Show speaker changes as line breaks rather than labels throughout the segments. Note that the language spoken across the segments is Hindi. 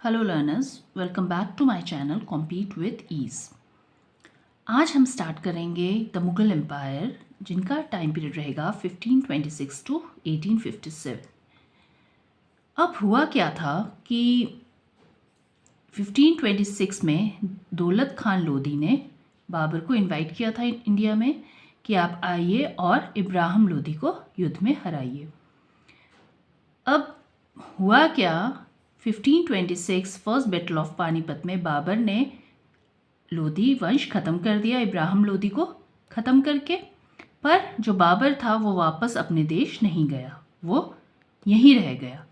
Hello learners, welcome back to my channel compete with ease. आज हम स्टार्ट करेंगे द मुगल एम्पायर, जिनका टाइम पीरियड रहेगा 1526 टू 1857। अब हुआ क्या था कि 1526 में दौलत खान लोधी ने बाबर को इनवाइट किया था इंडिया में कि आप आइए और इब्राहिम लोधी को युद्ध में हराइए। अब हुआ क्या, 1526 फर्स्ट बैटल ऑफ पानीपत में बाबर ने लोधी वंश ख़त्म कर दिया, इब्राहिम लोधी को ख़त्म करके। पर जो बाबर था वो वापस अपने देश नहीं गया, वो यहीं रह गया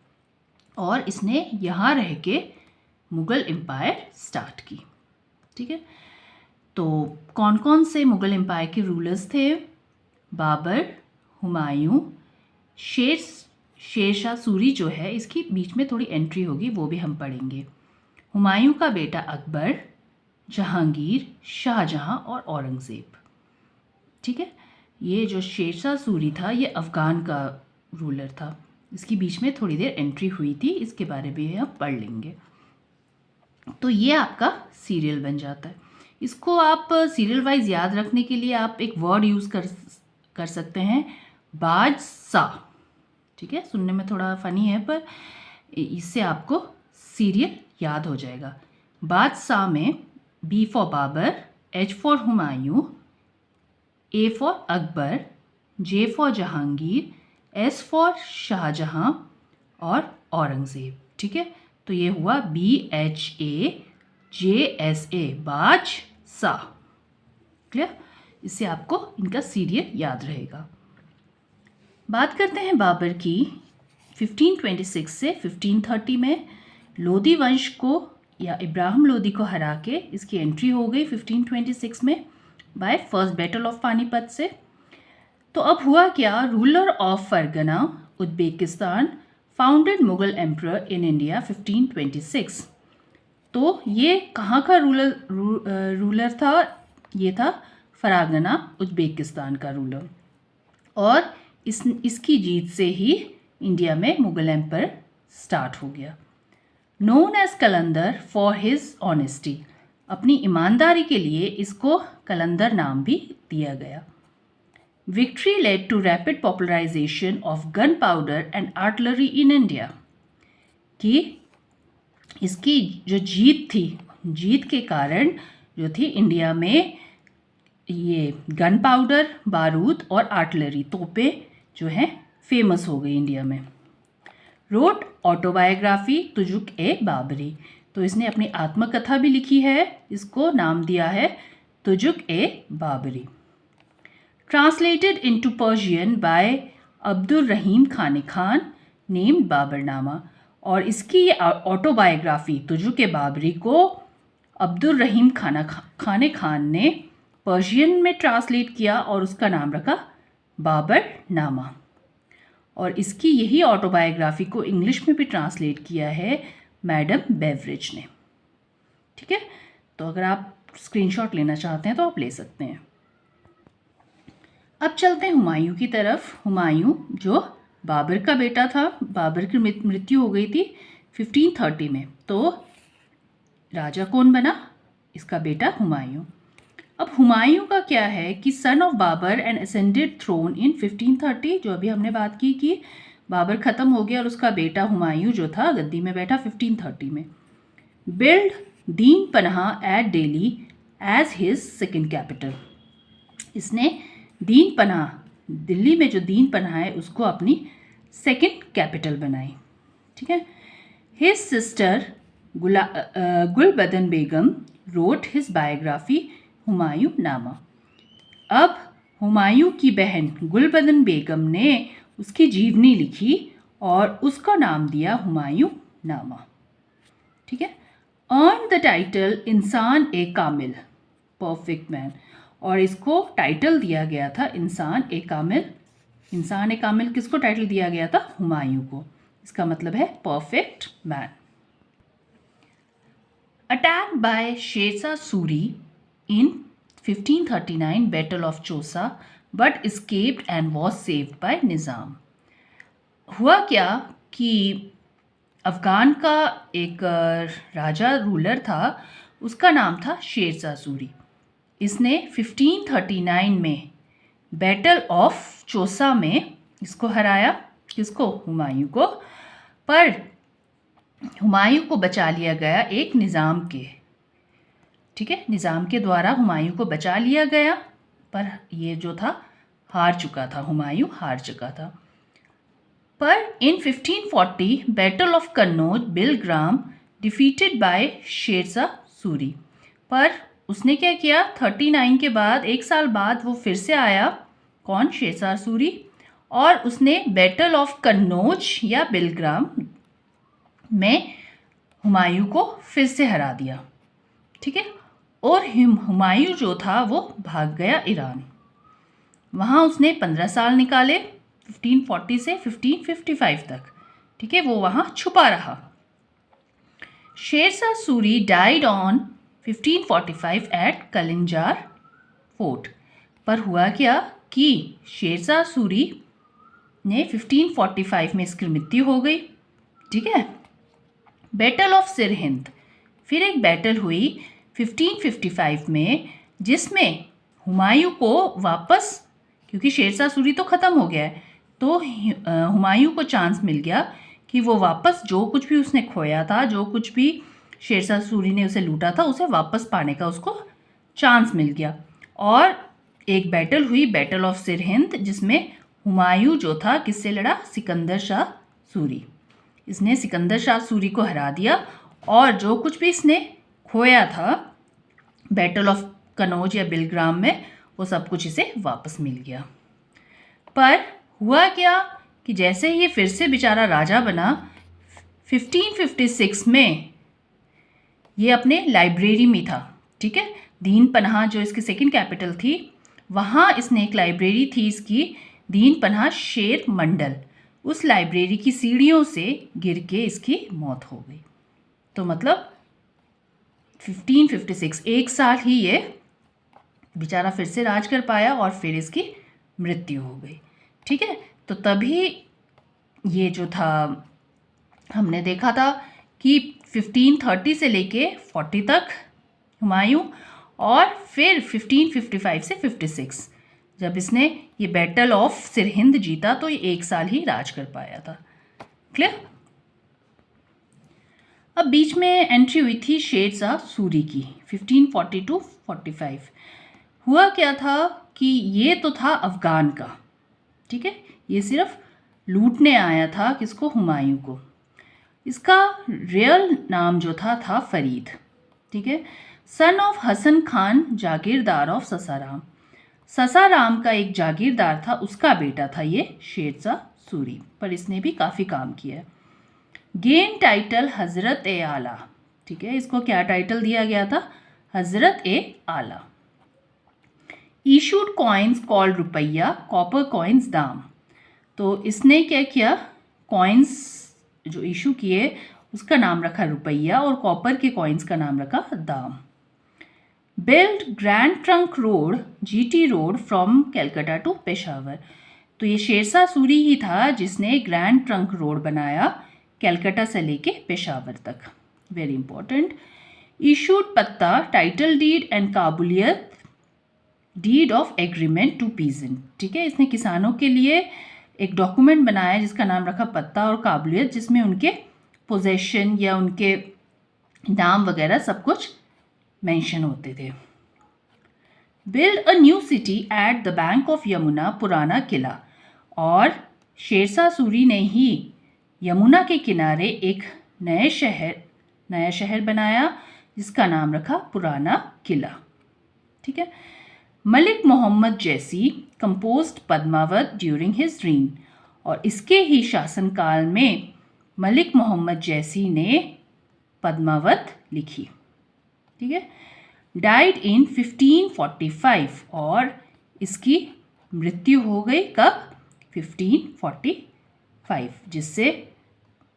और इसने यहाँ रह के मुग़ल एम्पायर स्टार्ट की। ठीक है, तो कौन कौन से मुग़ल एम्पायर के रूलर्स थे? बाबर, हुमायूं, शेरशाह सूरी जो है, इसकी बीच में थोड़ी एंट्री होगी, वो भी हम पढ़ेंगे। हुमायूं का बेटा अकबर, जहांगीर, शाहजहां और औरंगज़ेब। ठीक है, ये जो शेरशाह सूरी था ये अफ़गान का रूलर था, इसकी बीच में थोड़ी देर एंट्री हुई थी, इसके बारे में हम पढ़ लेंगे। तो ये आपका सीरियल बन जाता है। इसको आप सीरियल वाइज याद रखने के लिए आप एक वर्ड यूज़ कर सकते हैं, बादशाह। ठीक है, सुनने में थोड़ा फनी है पर इससे आपको सीरियल याद हो जाएगा। बादशाह में B for Babur, H for Humayun, A for Akbar, J for Jahangir, S for Shahjahan और औरंगज़ेब। ठीक है, तो ये हुआ BHAJSA, बादशाह। क्लियर? इससे आपको इनका सीरियल याद रहेगा। बात करते हैं बाबर की। 1526 से 1530 में लोधी वंश को या इब्राहिम लोधी को हरा के इसकी एंट्री हो गई 1526 में by first battle of Panipat से। तो अब हुआ क्या, ruler of Fergana Uzbekistan founded Mughal emperor in India 1526। तो ये कहाँ का रूलर था? ये था फरगना उज्बेकिस्तान का रूलर, और इसकी जीत से ही इंडिया में मुगल एम्पायर स्टार्ट हो गया। Known as Qalandar for his honesty, अपनी ईमानदारी के लिए इसको कलंदर नाम भी दिया गया। Victory led to rapid popularisation of gunpowder and artillery in India, कि इसकी जो जीत थी, जीत के कारण जो थी इंडिया में ये गन पाउडर, बारूद और आर्टिलरी, तोपें जो है फेमस हो गई इंडिया में। रोट ऑटोबायोग्राफी तुजुक-ए-बाबरी, तो इसने अपनी आत्मकथा भी लिखी है, इसको नाम दिया है Tuzuk-i-Baburi. Translated into Persian by Abdul Rahim Khan Khan, named Baburnama, और इसकी ये ऑटोबायोग्राफी तुजुक-ए-बाबरी को अब्दुल रहीम खान खान ने पर्शियन में ट्रांसलेट किया और उसका नाम रखा बाबरनामा। और इसकी यही ऑटोबायोग्राफी को इंग्लिश में भी ट्रांसलेट किया है मैडम बेवरिज ने। ठीक है, तो अगर आप स्क्रीनशॉट लेना चाहते हैं तो आप ले सकते हैं। अब चलते हैं हुमायूं की तरफ। हुमायूं जो बाबर का बेटा था, बाबर की मृत्यु हो गई थी 1530 में, तो राजा कौन बना? इसका बेटा हुमायूं। अब हुमायूं का क्या है कि son of Babur and ascended throne in 1530, जो अभी हमने बात की कि बाबर ख़त्म हो गया और उसका बेटा हुमायूं जो था गद्दी में बैठा 1530 में। Build Din Panah at Delhi as his second capital, इसने दीन पनाह, दिल्ली में जो दीन पनाह है उसको अपनी सेकेंड कैपिटल बनाई। ठीक है, हिज सिस्टर गुलबदन बेगम रोट हिज बायोग्राफी हुमायूं नामा। अब हुमायूं की बहन गुलबदन बेगम ने उसकी जीवनी लिखी और उसका नाम दिया हुमायूं नामा। ठीक है, अर्न द टाइटल इंसान ए कामिल, परफेक्ट मैन, और इसको टाइटल दिया गया था इंसान ए कामिल। इंसान ए कामिल किसको टाइटल दिया गया था? हुमायूं को। इसका मतलब है perfect man. Attack by Sher Shah Suri in 1539 Battle of Chausa, but escaped and was saved by निज़ाम। हुआ क्या कि अफ़गान का एक राजा रूलर था, उसका नाम था शेरशाह सूरी। इसने 1539 में बैटल ऑफ चौसा में इसको हराया, किसको? हुमायूं को। पर हुमायूं को बचा लिया गया एक निज़ाम के, ठीक है, निज़ाम के द्वारा हुमायूं को बचा लिया गया, पर ये जो था हार चुका था, हुमायूं हार चुका था। पर in 1540 battle of Kannauj Bilgram defeated by Sher Shah Suri. पर उसने क्या किया, 39 के बाद, एक साल बाद वो फिर से आया, कौन? शेरशाह सूरी, और उसने बैटल ऑफ कन्नौज या बिलग्राम में हुमायूं को फिर से हरा दिया, ठीक है। और हुमायूं जो था वो भाग गया ईरान। वहाँ उसने 15 साल निकाले, 1540 से 1555 तक, ठीक है, वो वहाँ छुपा रहा। Sher Shah Suri died on 1545 at Kalinjar fort. पर हुआ क्या कि शेरशाह सूरी ने 1545 में इसकी मृत्यु हो गई, ठीक है। बैटल ऑफ सिरहिंद, फिर एक बैटल हुई 1555 में, जिसमें हुमायूं को वापस, क्योंकि शेरशाह सूरी तो ख़त्म हो गया है, तो हुमायूं को चांस मिल गया कि वो वापस जो कुछ भी उसने खोया था, जो कुछ भी शेरशाह सूरी ने उसे लूटा था, उसे वापस पाने का उसको चांस मिल गया। और एक बैटल हुई, बैटल ऑफ सिरहिंद, जिसमें हुमायूं जो था किससे लड़ा? सिकंदर शाह सूरी। इसने सिकंदर शाह सूरी को हरा दिया, और जो कुछ भी इसने खोया था बैटल ऑफ कन्नौज या बिलग्राम में, वो सब कुछ इसे वापस मिल गया। पर हुआ क्या कि जैसे ही ये फिर से बेचारा राजा बना, 1556 में ये अपने लाइब्रेरी में था, ठीक है, दीन पनाह जो इसकी सेकंड कैपिटल थी, वहाँ इसने एक लाइब्रेरी थी इसकी, दीन पनाह शेर मंडल, उस लाइब्रेरी की सीढ़ियों से गिर के इसकी मौत हो गई। तो मतलब 1556, एक साल ही ये बेचारा फिर से राज कर पाया और फिर इसकी मृत्यु हो गई, ठीक है। तो तभी ये जो था, हमने देखा था कि 1530 से लेके 40 तक हुमायूं, और फिर 1555 से 56 जब इसने ये बैटल ऑफ सिरहिंद जीता, तो ये एक साल ही राज कर पाया था। क्लियर? अब बीच में एंट्री हुई थी शेरशाह सूरी की 1540-45। हुआ क्या था कि ये तो था अफ़गान का, ठीक है, ये सिर्फ लूटने आया था, किसको? हुमायूं को। इसका रियल नाम जो था फरीद, ठीक है, son of Hasan Khan, jagirdar of Sasaram. Sasaram का एक जागीरदार था, उसका बेटा था ये शेरशाह सूरी, पर इसने भी काफ़ी काम किया। गेन टाइटल हज़रत ए आला, ठीक है, इसको क्या टाइटल दिया गया था? हज़रत ए आला। इशूड कॉइन्स कॉल्ड रुपया, कॉपर कॉइन्स दाम। तो इसने क्या किया? कॉइन्स जो इशू किए उसका नाम रखा रुपया, और कॉपर के कॉइन्स का नाम रखा दाम। Build Grand Trunk Road, GT Road, from Calcutta to Peshawar. तो ये शेरशाह सूरी ही था जिसने ग्रैंड ट्रंक रोड बनाया कैलकाटा से लेके पेशावर तक। Very important. Issued patta, title deed and kabuliyat deed of agreement to peasant, ठीक है, इसने किसानों के लिए एक डॉक्यूमेंट बनाया जिसका नाम रखा पत्ता और काबुलियत, जिसमें उनके पोजेशन या उनके नाम वगैरह सब कुछ मेंशन होते थे। Build a new city at the bank of Yamuna, पुराना किला। और शेरशाह सूरी ने ही यमुना के किनारे एक नया शहर बनाया जिसका नाम रखा पुराना किला, ठीक है। Malik Mohammad Jayasi composed Padmavat during his reign. और इसके ही शासनकाल में मलिक मोहम्मद जैसी ने पद्मावत लिखी, ठीक है। डाइड इन 1545, और इसकी मृत्यु हो गई कब? 1545, जिससे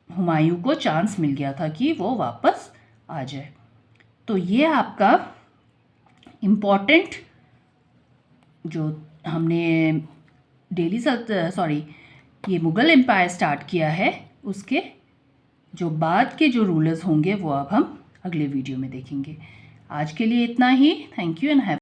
हुमायूं को चांस मिल गया था कि वो वापस आ जाए। तो ये आपका इम्पॉर्टेंट जो हमने ये मुग़ल एम्पायर स्टार्ट किया है उसके जो बाद के जो रूलर्स होंगे वो अब हम अगले वीडियो में देखेंगे। आज के लिए इतना ही। Thank you and have